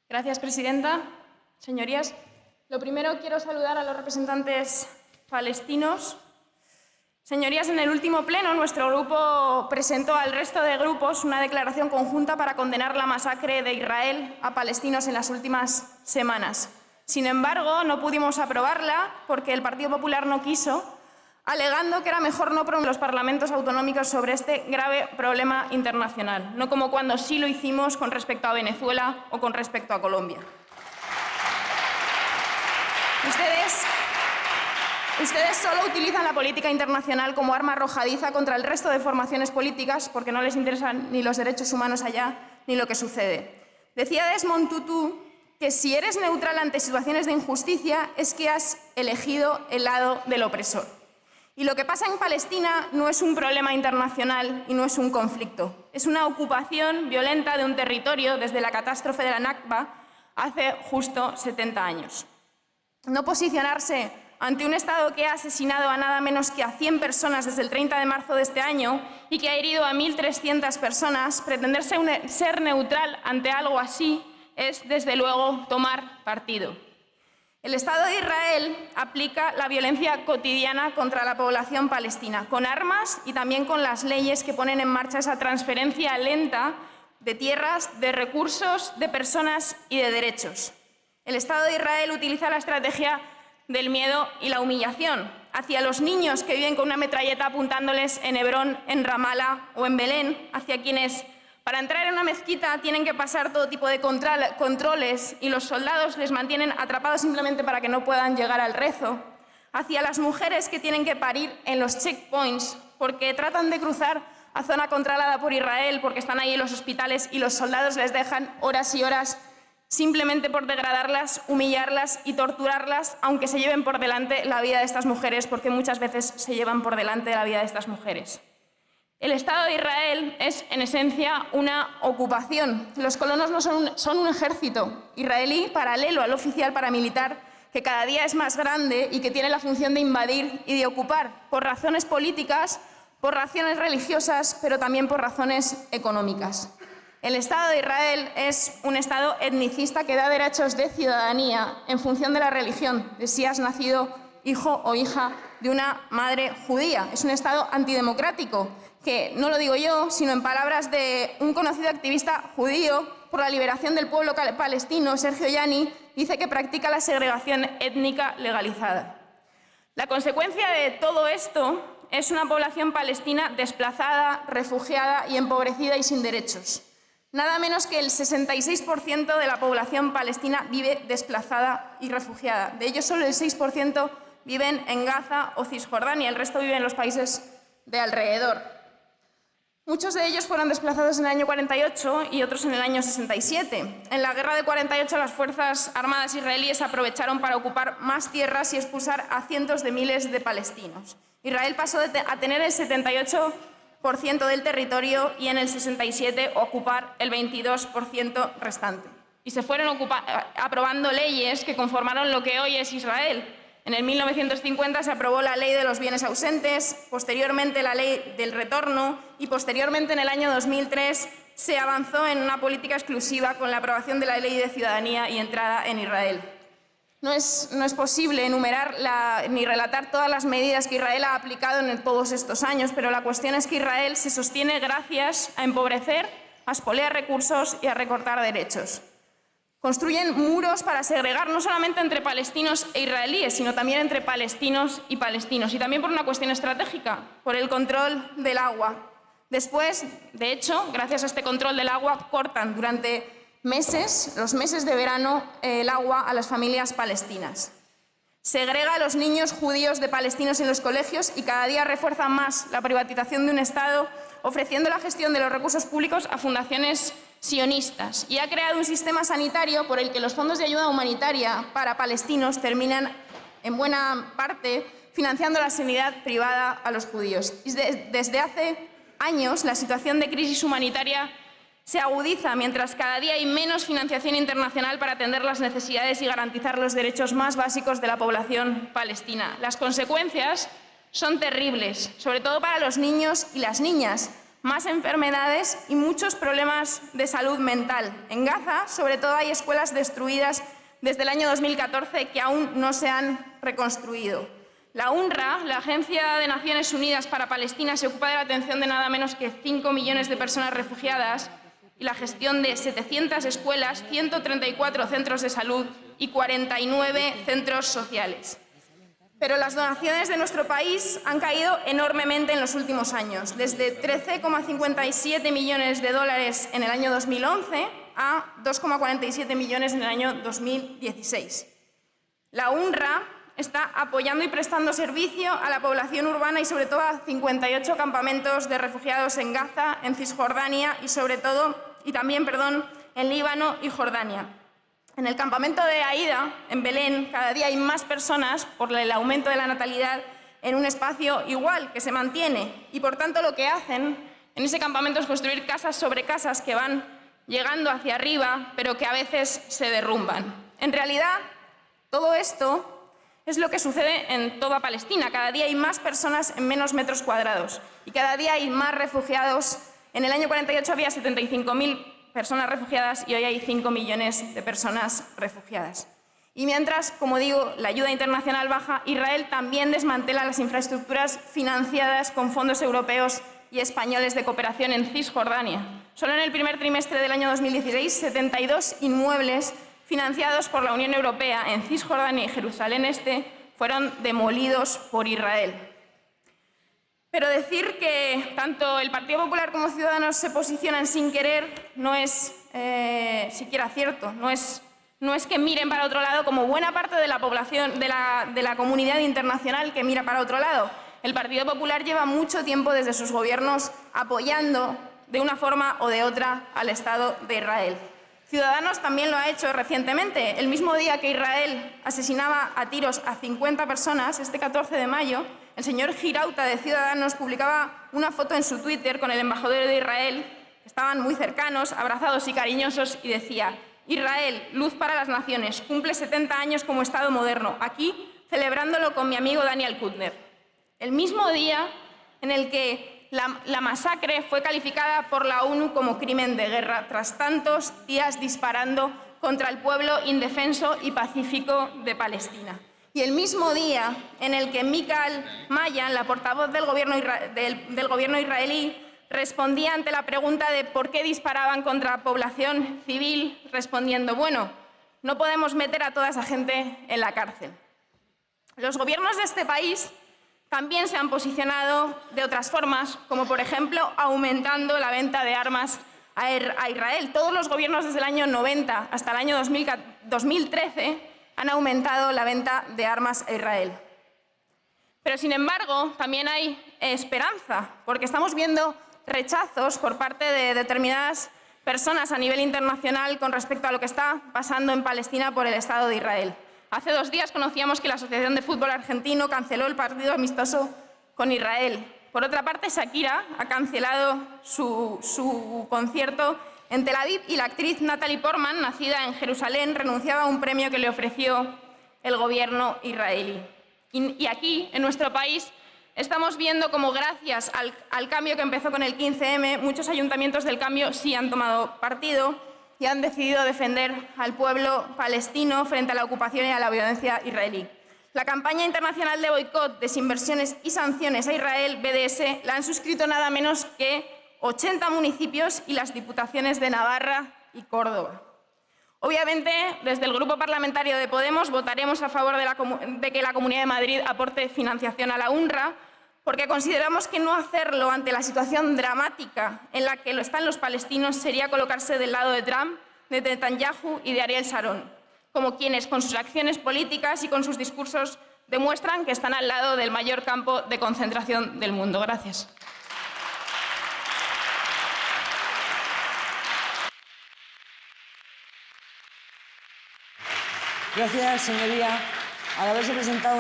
Gracias, presidenta. Señorías, lo primero quiero saludar a los representantes palestinos. Señorías, en el último pleno nuestro grupo presentó al resto de grupos una declaración conjunta para condenar la masacre de Israel a palestinos en las últimas semanas. Sin embargo, no pudimos aprobarla porque el Partido Popular no quiso, alegando que era mejor no pronunciar los parlamentos autonómicos sobre este grave problema internacional, no como cuando sí lo hicimos con respecto a Venezuela o con respecto a Colombia. Ustedes solo utilizan la política internacional como arma arrojadiza contra el resto de formaciones políticas porque no les interesan ni los derechos humanos allá ni lo que sucede. Decía Desmond Tutu que si eres neutral ante situaciones de injusticia es que has elegido el lado del opresor. Y lo que pasa en Palestina no es un problema internacional y no es un conflicto. Es una ocupación violenta de un territorio desde la catástrofe de la Nakba hace justo 70 años. No posicionarse ante un Estado que ha asesinado a nada menos que a 100 personas desde el 30 de marzo de este año y que ha herido a 1.300 personas, pretender ser neutral ante algo así es, desde luego, tomar partido. El Estado de Israel aplica la violencia cotidiana contra la población palestina, con armas y también con las leyes que ponen en marcha esa transferencia lenta de tierras, de recursos, de personas y de derechos. El Estado de Israel utiliza la estrategia del miedo y la humillación hacia los niños que viven con una metralleta apuntándoles en Hebrón, en Ramallah o en Belén, hacia quienes para entrar en una mezquita tienen que pasar todo tipo de controles y los soldados les mantienen atrapados simplemente para que no puedan llegar al rezo, hacia las mujeres que tienen que parir en los checkpoints porque tratan de cruzar a zona controlada por Israel porque están ahí en los hospitales y los soldados les dejan horas y horas simplemente por degradarlas, humillarlas y torturarlas, aunque se lleven por delante la vida de estas mujeres, porque muchas veces se llevan por delante la vida de estas mujeres. El Estado de Israel es, en esencia, una ocupación. Los colonos no son un ejército israelí paralelo al oficial paramilitar que cada día es más grande y que tiene la función de invadir y de ocupar por razones políticas, por razones religiosas, pero también por razones económicas. El Estado de Israel es un Estado etnicista que da derechos de ciudadanía en función de la religión, de si has nacido hijo o hija de una madre judía. Es un Estado antidemocrático que, no lo digo yo, sino en palabras de un conocido activista judío por la liberación del pueblo palestino, Sergio Yanni, dice que practica la segregación étnica legalizada. La consecuencia de todo esto es una población palestina desplazada, refugiada y empobrecida y sin derechos. Nada menos que el 66% de la población palestina vive desplazada y refugiada. De ellos, solo el 6% viven en Gaza o Cisjordania, el resto vive en los países de alrededor. Muchos de ellos fueron desplazados en el año 48 y otros en el año 67. En la guerra de 48 las Fuerzas Armadas israelíes aprovecharon para ocupar más tierras y expulsar a cientos de miles de palestinos. Israel pasó a tener el 78% del territorio y en el 67 ocupar el 22% restante. Y se fueron aprobando leyes que conformaron lo que hoy es Israel. En el 1950 se aprobó la Ley de los Bienes Ausentes, posteriormente la Ley del Retorno y posteriormente en el año 2003 se avanzó en una política exclusiva con la aprobación de la Ley de Ciudadanía y Entrada en Israel. No es posible enumerar ni relatar todas las medidas que Israel ha aplicado en todos estos años, pero la cuestión es que Israel se sostiene gracias a empobrecer, a expoliar recursos y a recortar derechos. Construyen muros para segregar no solamente entre palestinos e israelíes, sino también entre palestinos, y también por una cuestión estratégica, por el control del agua. Después, de hecho, gracias a este control del agua, cortan durante meses, los meses de verano, el agua a las familias palestinas. Segrega a los niños judíos de palestinos en los colegios y cada día refuerza más la privatización de un Estado, ofreciendo la gestión de los recursos públicos a fundaciones sionistas. Y ha creado un sistema sanitario por el que los fondos de ayuda humanitaria para palestinos terminan, en buena parte, financiando la sanidad privada a los judíos. Y desde hace años la situación de crisis humanitaria se agudiza mientras cada día hay menos financiación internacional para atender las necesidades y garantizar los derechos más básicos de la población palestina. Las consecuencias son terribles, sobre todo para los niños y las niñas. más enfermedades y muchos problemas de salud mental. En Gaza, sobre todo, hay escuelas destruidas desde el año 2014 que aún no se han reconstruido. La UNRWA, la Agencia de Naciones Unidas para Palestina, se ocupa de la atención de nada menos que 5 millones de personas refugiadas y la gestión de 700 escuelas, 134 centros de salud y 49 centros sociales. Pero las donaciones de nuestro país han caído enormemente en los últimos años, desde 13,57 millones de dólares en el año 2011 a 2,47 millones en el año 2016. La UNRWA está apoyando y prestando servicio a la población urbana y sobre todo a 58 campamentos de refugiados en Gaza, en Cisjordania y también en Líbano y Jordania. En el campamento de Aida, en Belén, cada día hay más personas por el aumento de la natalidad en un espacio igual que se mantiene y por tanto lo que hacen en ese campamento es construir casas sobre casas que van llegando hacia arriba pero que a veces se derrumban. En realidad, todo esto es lo que sucede en toda Palestina. Cada día hay más personas en menos metros cuadrados y cada día hay más refugiados. En el año 48 había 75.000 personas refugiadas y hoy hay 5 millones de personas refugiadas. Y mientras, como digo, la ayuda internacional baja, Israel también desmantela las infraestructuras financiadas con fondos europeos y españoles de cooperación en Cisjordania. Solo en el primer trimestre del año 2016, 72 inmuebles financiados por la Unión Europea en Cisjordania y Jerusalén Este fueron demolidos por Israel. Pero decir que tanto el Partido Popular como Ciudadanos se posicionan sin querer no es siquiera cierto. No es que miren para otro lado como buena parte de la población, de la comunidad internacional que mira para otro lado. El Partido Popular lleva mucho tiempo desde sus gobiernos apoyando de una forma o de otra al Estado de Israel. Ciudadanos también lo ha hecho recientemente. El mismo día que Israel asesinaba a tiros a 50 personas, este 14 de mayo, el señor Girauta de Ciudadanos publicaba una foto en su Twitter con el embajador de Israel, que estaban muy cercanos, abrazados y cariñosos, y decía: Israel, luz para las naciones, cumple 70 años como Estado moderno, aquí celebrándolo con mi amigo Daniel Kutner. El mismo día en el que la masacre fue calificada por la ONU como crimen de guerra, tras tantos días disparando contra el pueblo indefenso y pacífico de Palestina. Y el mismo día en el que Michael Mayan, la portavoz del gobierno israelí, respondía ante la pregunta de por qué disparaban contra la población civil, respondiendo: bueno, no podemos meter a toda esa gente en la cárcel. Los gobiernos de este país también se han posicionado de otras formas, como por ejemplo aumentando la venta de armas a Israel. Todos los gobiernos desde el año 90 hasta el año 2013 han aumentado la venta de armas a Israel. Pero sin embargo, también hay esperanza, porque estamos viendo rechazos por parte de determinadas personas a nivel internacional con respecto a lo que está pasando en Palestina por el Estado de Israel. Hace 2 días conocíamos que la Asociación de Fútbol Argentino canceló el partido amistoso con Israel. Por otra parte, Shakira ha cancelado su concierto en Tel Aviv y la actriz Natalie Portman, nacida en Jerusalén, renunciaba a un premio que le ofreció el gobierno israelí. Y aquí, en nuestro país, estamos viendo cómo gracias al cambio que empezó con el 15M, muchos ayuntamientos del cambio sí han tomado partido y han decidido defender al pueblo palestino frente a la ocupación y a la violencia israelí. La campaña internacional de boicot, desinversiones y sanciones a Israel, BDS, la han suscrito nada menos que 80 municipios y las diputaciones de Navarra y Córdoba. Obviamente, desde el Grupo Parlamentario de Podemos votaremos a favor de que la Comunidad de Madrid aporte financiación a la UNRWA, porque consideramos que no hacerlo ante la situación dramática en la que están los palestinos sería colocarse del lado de Trump, de Netanyahu y de Ariel Sharon, como quienes con sus acciones políticas y con sus discursos demuestran que están al lado del mayor campo de concentración del mundo. Gracias. Gracias, señoría. Al haberse presentado